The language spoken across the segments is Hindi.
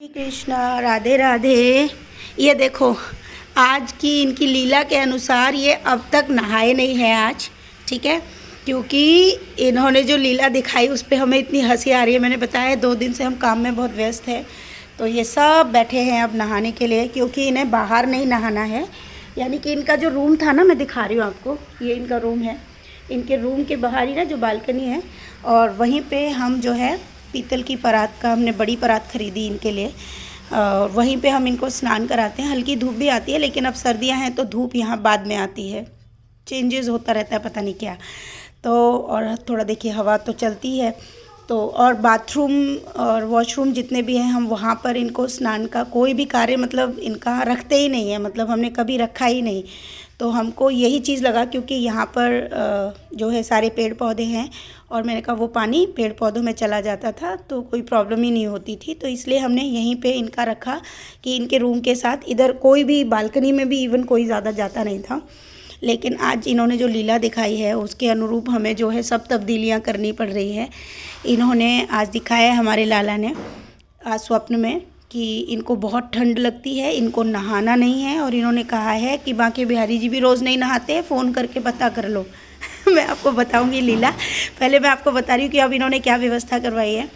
श्री कृष्णा, राधे राधे। ये देखो, आज की इनकी लीला के अनुसार ये अब तक नहाए नहीं हैं आज, ठीक है। क्योंकि इन्होंने जो लीला दिखाई उस पर हमें इतनी हंसी आ रही है। मैंने बताया 2 दिन से हम काम में बहुत व्यस्त हैं, तो ये सब बैठे हैं अब नहाने के लिए, क्योंकि इन्हें बाहर नहीं नहाना है। यानी कि इनका जो रूम था ना, मैं दिखा रही हूँ आपको, ये इनका रूम है। इनके रूम के बाहर ही ना जो बालकनी है, और वहीं पे हम जो है पीतल की परात का, हमने बड़ी परात ख़रीदी इनके लिए, और वहीं पे हम इनको स्नान कराते हैं। हल्की धूप भी आती है, लेकिन अब सर्दियां हैं तो धूप यहाँ बाद में आती है, चेंजेस होता रहता है, पता नहीं क्या। तो और थोड़ा देखिए हवा तो चलती है, तो और बाथरूम और वॉशरूम जितने भी हैं, हम वहाँ पर इनको स्नान का कोई भी कार्य मतलब इनका रखते ही नहीं है, मतलब हमने कभी रखा ही नहीं। तो हमको यही चीज़ लगा, क्योंकि यहाँ पर जो है सारे पेड़ पौधे हैं, और मैंने कहा वो पानी पेड़ पौधों में चला जाता था तो कोई प्रॉब्लम ही नहीं होती थी, तो इसलिए हमने यहीं पे इनका रखा कि इनके रूम के साथ इधर कोई भी बालकनी में भी इवन कोई ज़्यादा जाता नहीं था। लेकिन आज इन्होंने जो लीला दिखाई है उसके अनुरूप हमें जो है सब तब्दीलियाँ करनी पड़ रही है। इन्होंने आज दिखाया हमारे लाला ने आज स्वप्न में कि इनको बहुत ठंड लगती है, इनको नहाना नहीं है, और इन्होंने कहा है कि बांके बिहारी जी भी रोज़ नहीं नहाते, फ़ोन करके पता कर लो। मैं आपको बताऊंगी लीला। पहले मैं आपको बता रही हूँ कि अब इन्होंने क्या व्यवस्था करवाई है।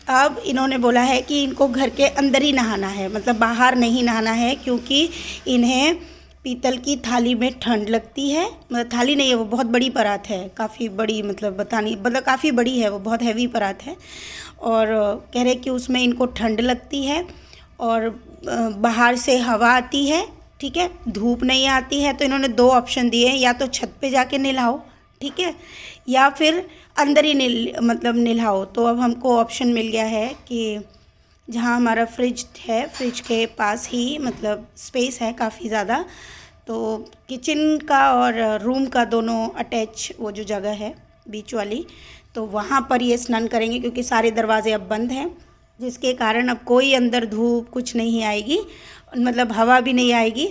अब इन्होंने बोला है कि इनको घर के अंदर ही नहाना है, मतलब बाहर नहीं नहाना है, क्योंकि इन्हें पीतल की थाली में ठंड लगती है। मतलब थाली नहीं है, वो बहुत बड़ी परात है, काफ़ी बड़ी, मतलब काफ़ी बड़ी है, वो बहुत हैवी परात है। और कह रहे कि उसमें इनको ठंड लगती है, और बाहर से हवा आती है, ठीक है, धूप नहीं आती है। तो इन्होंने 2 ऑप्शन दिए हैं, या तो छत पे जाके नहलाओ, ठीक है, या फिर अंदर ही नहलाओ। तो अब हमको ऑप्शन मिल गया है कि जहाँ हमारा फ्रिज है, फ्रिज के पास ही मतलब स्पेस है काफ़ी ज़्यादा, तो किचन का और रूम का दोनों अटैच वो जो जगह है बीच वाली, तो वहाँ पर ये स्नान करेंगे, क्योंकि सारे दरवाजे अब बंद हैं, जिसके कारण अब कोई अंदर धूप कुछ नहीं आएगी, मतलब हवा भी नहीं आएगी।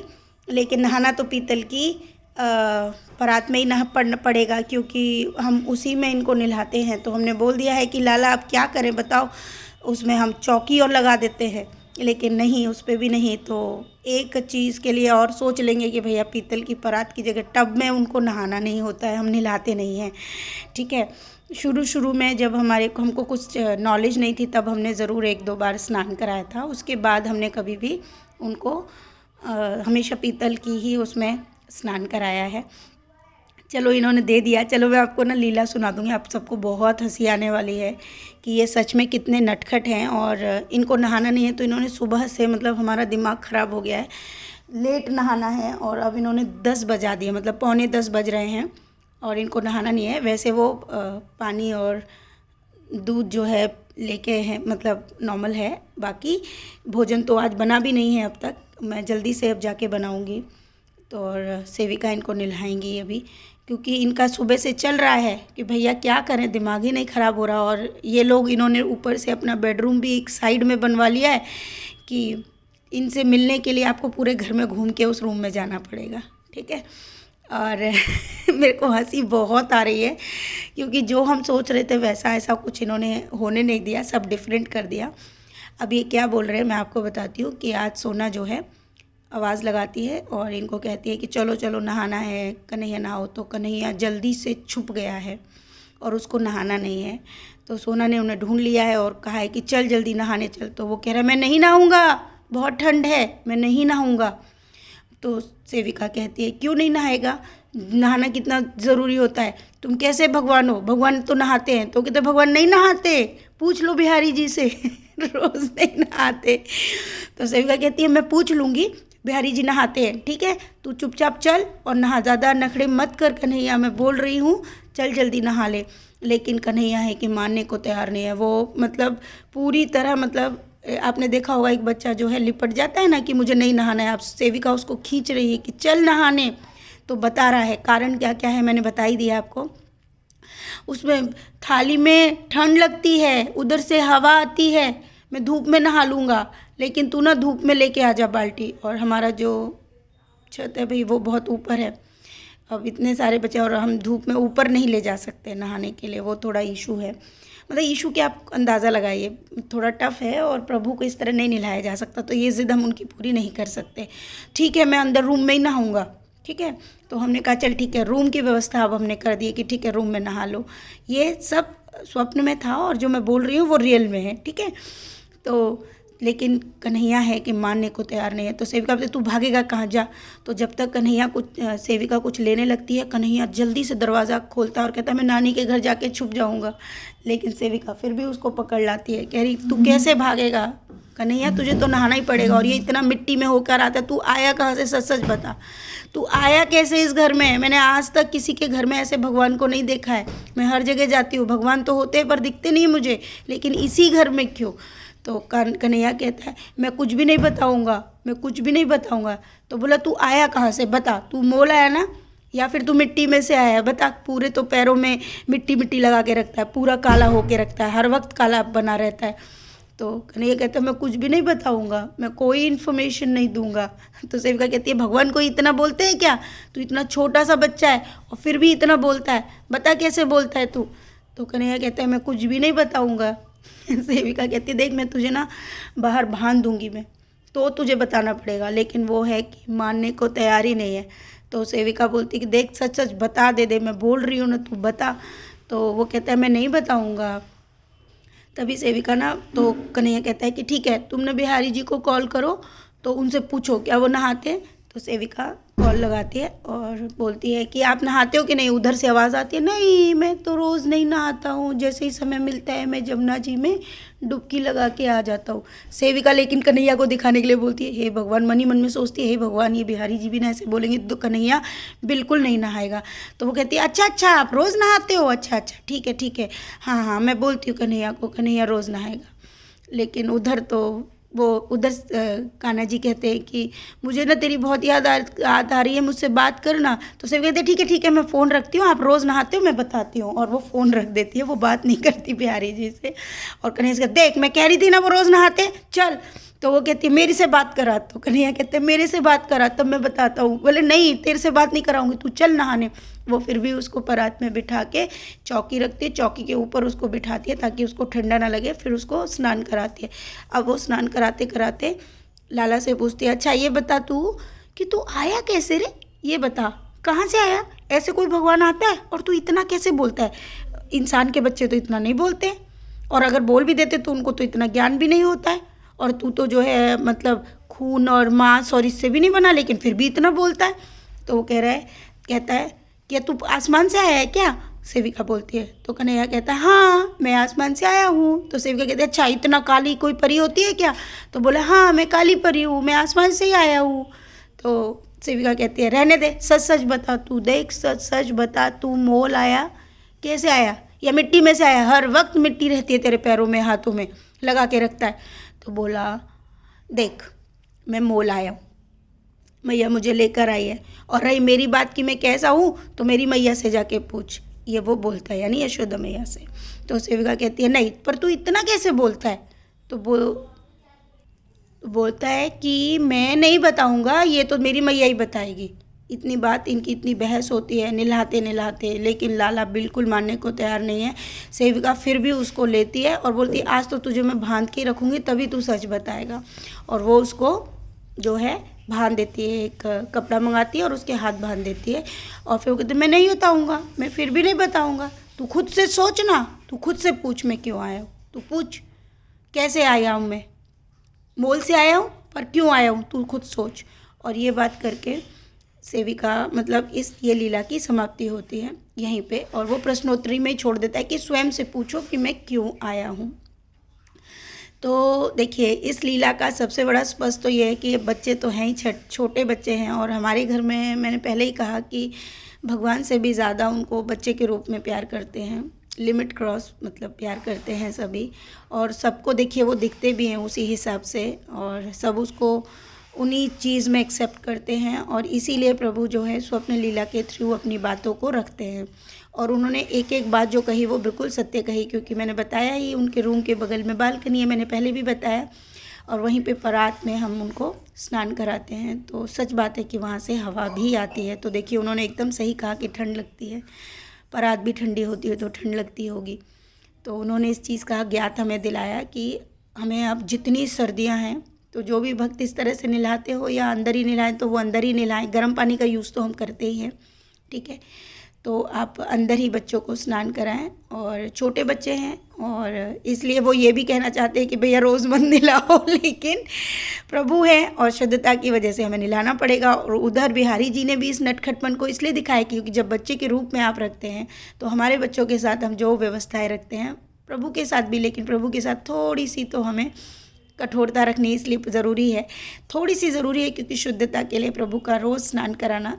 लेकिन नहाना तो पीतल की परात में ही नहा पड़ेगा, क्योंकि हम उसी में इनको नहलाते हैं। तो हमने बोल दिया है कि लाला अब क्या करें बताओ, उसमें हम चौकी और लगा देते हैं, लेकिन नहीं, उस पर भी नहीं। तो एक चीज़ के लिए और सोच लेंगे कि भैया पीतल की परात की जगह टब में उनको नहाना नहीं होता है, हम नहलाते नहीं हैं, ठीक है। शुरू में जब हमको कुछ नॉलेज नहीं थी, तब हमने ज़रूर 1-2 बार स्नान कराया था। उसके बाद हमने कभी भी उनको हमेशा पीतल की ही उसमें स्नान कराया है। चलो इन्होंने दे दिया, चलो मैं आपको ना लीला सुना दूँगी, आप सबको बहुत हंसी आने वाली है कि ये सच में कितने नटखट हैं। और इनको नहाना नहीं है, तो इन्होंने सुबह से, मतलब हमारा दिमाग ख़राब हो गया है, लेट नहाना है, और अब इन्होंने 10 बजा दिए, मतलब पौने 10 बज रहे हैं, और इनको नहाना नहीं है। वैसे वो पानी और दूध जो है लेके हैं, मतलब नॉर्मल है। बाकी भोजन तो आज बना भी नहीं है अब तक, मैं जल्दी से अब जाके बनाऊँगी। तो और सेविका इनको नहलाएंगी अभी, क्योंकि इनका सुबह से चल रहा है कि भैया क्या करें, दिमाग ही नहीं ख़राब हो रहा। और ये लोग, इन्होंने ऊपर से अपना बेडरूम भी एक साइड में बनवा लिया है कि इनसे मिलने के लिए आपको पूरे घर में घूम के उस रूम में जाना पड़ेगा, ठीक है। और मेरे को हंसी बहुत आ रही है, क्योंकि जो हम सोच रहे थे वैसा ऐसा कुछ इन्होंने होने नहीं दिया, सब डिफरेंट कर दिया। अब ये क्या बोल रहे हैं मैं आपको बताती हूँ कि आज सोना जो है आवाज़ लगाती है और इनको कहती है कि चलो चलो नहाना है, कन्हैया नहाओ। तो कन्हैया जल्दी से छुप गया है और उसको नहाना नहीं है। तो सोना ने उन्हें ढूंढ लिया है और कहा है कि चल जल्दी नहाने चल। तो वो कह रहा है मैं नहीं नहाऊंगा, बहुत ठंड है, मैं नहीं नहाऊंगा। तो सेविका कहती है क्यों नहीं नहाएगा, नहाना कितना ज़रूरी होता है, तुम कैसे भगवान हो, भगवान तो नहाते हैं। तो कहते भगवान नहीं नहाते, पूछ लो बिहारी जी से रोज़ नहीं नहाते। तो सेविका कहती है मैं पूछ लूँगी, बिहारी जी नहाते हैं, ठीक है, तू चुपचाप चल और नहा, ज़्यादा नखड़े मत कर कन्हैया, मैं बोल रही हूँ चल जल्दी नहा ले। लेकिन कन्हैया है कि मानने को तैयार नहीं है, वो मतलब पूरी तरह, मतलब आपने देखा होगा एक बच्चा जो है लिपट जाता है ना कि मुझे नहीं नहाना है, आप सेविका उसको खींच रही है कि चल नहाने। तो बता रहा है कारण क्या क्या है, मैंने बता ही दिया आपको। उसमें थाली में ठंड लगती है, उधर से हवा आती है, मैं धूप में नहा लूँगा, लेकिन तू ना धूप में लेके आ जा बाल्टी। और हमारा जो छत है भाई वो बहुत ऊपर है, अब इतने सारे बच्चे और हम धूप में ऊपर नहीं ले जा सकते नहाने के लिए, वो थोड़ा इशू है। मतलब इशू क्या आप अंदाज़ा लगाइए, थोड़ा टफ है और प्रभु को इस तरह नहीं नहलाया जा सकता, तो ये ज़िद हम उनकी पूरी नहीं कर सकते। ठीक है, मैं अंदर रूम में ही नहाऊंगा, ठीक है। तो हमने कहा चल ठीक है, रूम की व्यवस्था अब हमने कर दी है कि ठीक है रूम में नहा लो। ये सब स्वप्न में था और जो मैं बोल रही हूँ वो रियल में है, ठीक है। तो लेकिन कन्हैया है कि मानने को तैयार नहीं है। तो सेविका बोलती तू भागेगा कहाँ, जा। तो जब तक कन्हैया सेविका कुछ लेने लगती है, कन्हैया जल्दी से दरवाज़ा खोलता है और कहता है मैं नानी के घर जाके छुप जाऊँगा। लेकिन सेविका फिर भी उसको पकड़ लाती है, कह रही तू कैसे भागेगा कन्हैया, तुझे तो नहाना ही पड़ेगा और ये इतना मिट्टी में होकर आता है, तू आया कहाँ से, सच सच बता, तू आया कैसे इस घर में। मैंने आज तक किसी के घर में ऐसे भगवान को नहीं देखा है, मैं हर जगह जाती हूँ, भगवान तो होते हैं पर दिखते नहीं मुझे, लेकिन इसी घर में क्यों। तो कन्हैया कहता है मैं कुछ भी नहीं बताऊँगा, मैं कुछ भी नहीं बताऊँगा। तो बोला तू आया कहाँ से बता, तू मोल आया ना या फिर तू मिट्टी में से आया, बता। पूरे तो पैरों में मिट्टी मिट्टी लगा के रखता है, पूरा काला होके रखता है, हर वक्त काला बना रहता है। तो कन्हैया कहता है मैं कुछ भी नहीं बताऊंगा, मैं कोई इन्फॉर्मेशन नहीं दूंगा। तो सेविका कहती है भगवान को इतना बोलते हैं क्या, तू इतना छोटा सा बच्चा है और फिर भी इतना बोलता है, बता कैसे बोलता है तू। तो कन्हैया कहता है मैं कुछ भी नहीं बताऊंगा। सेविका कहती है देख मैं तुझे ना बाहर बांध दूंगी मैं, तो तुझे बताना पड़ेगा। लेकिन वो है कि मानने को तैयार ही नहीं है। तो सेविका बोलती कि देख सच सच बता दे, मैं बोल रही हूँ ना, तू बता। तो वो कहता है मैं नहीं बताऊँगा। तभी सेविका ना, तो कन्हैया कहता है कि ठीक है तुमने बिहारी जी को कॉल करो, तो उनसे पूछो क्या वो नहाते हैं। तो सेविका कॉल लगाती है और बोलती है कि आप नहाते हो कि नहीं। उधर से आवाज़ आती है नहीं मैं तो रोज़ नहीं नहाता हूँ, जैसे ही समय मिलता है मैं जमुना जी में डुबकी लगा के आ जाता हूँ। सेविका लेकिन कन्हैया को दिखाने के लिए बोलती है हे भगवान, मन ही मन में सोचती है हे भगवान ये बिहारी जी भी ना ऐसे बोलेंगे तो कन्हैया बिल्कुल नहीं नहाएगा। तो वो कहती है अच्छा अच्छा आप रोज़ नहाते हो, अच्छा अच्छा ठीक है हाँ हाँ मैं बोलती हूँ कन्हैया को, कन्हैया रोज़ नहाएगा। लेकिन उधर तो वो उधर कान्हा जी कहते हैं कि मुझे ना तेरी बहुत याद आ रही है, मुझसे बात करना। तो सब कहते हैं ठीक है मैं फ़ोन रखती हूँ, आप रोज़ नहाते हो मैं बताती हूँ। और वो फ़ोन रख देती है, वो बात नहीं करती बिहारी जी से। और कन्हैया से कहते देख मैं कह रही थी ना वो रोज़ नहाते, चल। तो वो कहती है मेरे से बात करा। तो कन्हैया कहते हैं मेरे से बात करा तब मैं बताता हूँ। बोले नहीं तेरे से बात नहीं कराऊंगी, तू चल नहाने। वो फिर भी उसको परात में बिठा के चौकी रखती है, चौकी के ऊपर उसको बिठाती है ताकि उसको ठंडा ना लगे, फिर उसको स्नान कराती है। अब वो स्नान कराते कराते लाला से पूछती है अच्छा ये बता तू कि तू आया कैसे रे, ये बता कहाँ से आया, ऐसे कोई भगवान आता है और तू इतना कैसे बोलता है। इंसान के बच्चे तो इतना नहीं बोलते, और अगर बोल भी देते तो उनको तो इतना ज्ञान भी नहीं होता है, और तू तो जो है मतलब खून और मांस और इससे भी नहीं बना, लेकिन फिर भी इतना बोलता है। तो वो कहता है क्या तू आसमान से आया है क्या। सेविका बोलती है। तो कन्हैया कहता है हाँ मैं आसमान से आया हूँ। तो सेविका कहती है अच्छा इतना काली कोई परी होती है क्या। तो बोला हाँ मैं काली परी हूँ, मैं आसमान से ही आया हूँ। तो सेविका कहती है रहने दे, सच सच बता, तू देख सच सच बता, तू मोल आया कैसे आया या मिट्टी में से आया, हर वक्त मिट्टी रहती है तेरे पैरों में हाथों में लगा के रखता है। तो बोला देख मैं मोल आया हूँ, मैया मुझे लेकर आई है, और रही मेरी बात कि मैं कैसा हूँ तो मेरी मैया से जाके पूछ, ये वो बोलता है यानी यशोदा मैया से। तो सेविका कहती है नहीं पर तू इतना कैसे बोलता है। तो बोलता है कि मैं नहीं बताऊँगा, ये तो मेरी मैया ही बताएगी। इतनी बात इनकी इतनी बहस होती है निल्हाते निल्हाते, लेकिन लाला बिल्कुल मानने को तैयार नहीं है। सेविका फिर भी उसको लेती है और बोलती है आज तो तुझे मैं बांध के रखूँगी तभी तू सच बताएगा। और वो उसको जो है बांध देती है, एक कपड़ा मंगाती है और उसके हाथ बांध देती है। और फिर वो कहती है मैं नहीं बताऊँगा, मैं फिर भी नहीं बताऊँगा, तू खुद से सोच ना, तू खुद से पूछ मैं क्यों आया हूँ, तू पूछ कैसे आया हूँ, मैं मोल से आया हूँ पर क्यों आया हूँ, तू खुद सोच। और ये बात करके सेविका मतलब ये लीला की समाप्ति होती है यहीं पे, और वो प्रश्नोत्तरी में ही छोड़ देता है कि स्वयं से पूछो कि मैं क्यों आया हूँ। तो देखिए इस लीला का सबसे बड़ा स्पष्ट तो ये है कि ये बच्चे तो हैं ही, छोटे बच्चे हैं, और हमारे घर में मैंने पहले ही कहा कि भगवान से भी ज़्यादा उनको बच्चे के रूप में प्यार करते हैं, लिमिट क्रॉस मतलब प्यार करते हैं सभी। और सबको देखिए वो दिखते भी हैं उसी हिसाब से, और सब उसको उन्हीं चीज़ में एक्सेप्ट करते हैं, और इसीलिए प्रभु जो है स्वप्न लीला के थ्रू अपनी बातों को रखते हैं। और उन्होंने एक एक बात जो कही वो बिल्कुल सत्य कही, क्योंकि मैंने बताया ही उनके रूम के बगल में बालकनी है, मैंने पहले भी बताया। और वहीं पे परात में हम उनको स्नान कराते हैं। तो सच बात है कि वहाँ से हवा भी आती है। तो देखिए उन्होंने एकदम सही कहा कि ठंड लगती है, परात भी ठंडी होती है तो ठंड लगती होगी। तो उन्होंने इस चीज़ का ज्ञात हमें दिलाया कि हमें अब जितनी सर्दियाँ हैं तो जो भी भक्त इस तरह से नहलाते हो या अंदर ही नहलाएं तो वो अंदर ही नहलाएं। गर्म पानी का यूज़ तो हम करते ही हैं, ठीक है। तो आप अंदर ही बच्चों को स्नान कराएं। और छोटे बच्चे हैं और इसलिए वो ये भी कहना चाहते हैं कि भैया रोज़ मत नहलाओ, लेकिन प्रभु है और शुद्धता की वजह से हमें नहलाना पड़ेगा। और उधर बिहारी जी ने भी इस नटखटपन को इसलिए दिखाया क्योंकि जब बच्चे के रूप में आप रखते हैं तो हमारे बच्चों के साथ हम जो व्यवस्थाएं रखते हैं प्रभु के साथ भी, लेकिन प्रभु के साथ थोड़ी सी तो हमें कठोरता रखनी इसलिए ज़रूरी है, थोड़ी सी ज़रूरी है क्योंकि शुद्धता के लिए प्रभु का रोज़ स्नान कराना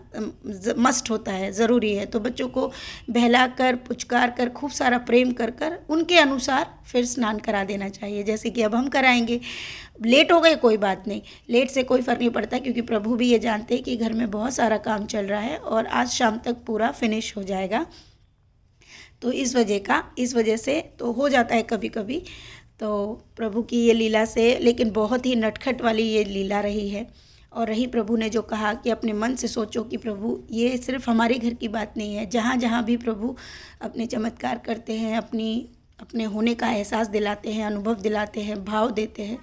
मस्ट होता है, ज़रूरी है। तो बच्चों को बहला कर, पुचकार कर, खूब सारा प्रेम कर कर उनके अनुसार फिर स्नान करा देना चाहिए। जैसे कि अब हम कराएंगे, लेट हो गए कोई बात नहीं, लेट से कोई फ़र्क नहीं पड़ता क्योंकि प्रभु भी ये जानते हैं कि घर में बहुत सारा काम चल रहा है और आज शाम तक पूरा फिनिश हो जाएगा। तो इस वजह से तो हो जाता है कभी कभी। तो प्रभु की ये लीला से, लेकिन बहुत ही नटखट वाली ये लीला रही है। और रही प्रभु ने जो कहा कि अपने मन से सोचो कि प्रभु ये सिर्फ हमारे घर की बात नहीं है, जहाँ जहाँ भी प्रभु अपने चमत्कार करते हैं, अपने होने का एहसास दिलाते हैं, अनुभव दिलाते हैं, भाव देते हैं,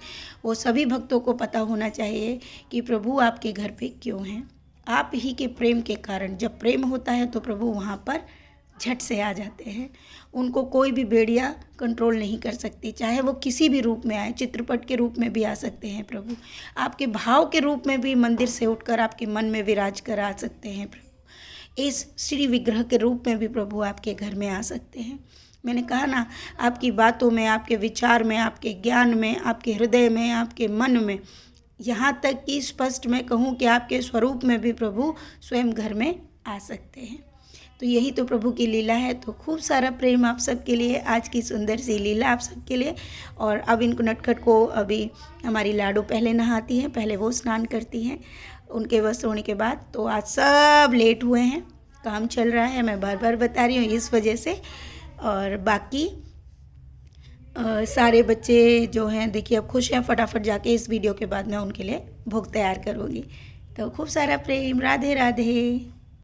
वो सभी भक्तों को पता होना चाहिए कि प्रभु आपके घर पे क्यों हैं। आप ही के प्रेम के कारण, जब प्रेम होता है तो प्रभु वहाँ पर झट से आ जाते हैं। उनको कोई भी बेड़िया कंट्रोल नहीं कर सकती, चाहे वो किसी भी रूप में आए, चित्रपट के रूप में भी आ सकते हैं प्रभु, आपके भाव के रूप में भी मंदिर से उठकर आपके मन में विराज कर आ सकते हैं प्रभु, इस श्री विग्रह के रूप में भी प्रभु आपके घर में आ सकते हैं। मैंने कहा ना, आपकी बातों में, आपके विचार में, आपके ज्ञान में, आपके हृदय में, आपके मन में, यहाँ तक कि स्पष्ट मैं कहूँ कि आपके स्वरूप में भी प्रभु स्वयं घर में आ सकते हैं। तो यही तो प्रभु की लीला है। तो खूब सारा प्रेम आप सबके लिए, आज की सुंदर सी लीला आप सबके लिए। और अब इनको नटखट को अभी हमारी लाडो पहले नहाती हैं, पहले वो स्नान करती हैं उनके वस्त्र होने के बाद। तो आज सब लेट हुए हैं, काम चल रहा है, मैं बार बार बता रही हूँ इस वजह से। और बाकी सारे बच्चे जो हैं देखिए अब खुश हैं, फटाफट जाके इस वीडियो के बाद मैं उनके लिए भोग तैयार करूँगी। तो खूब सारा प्रेम, राधे राधे।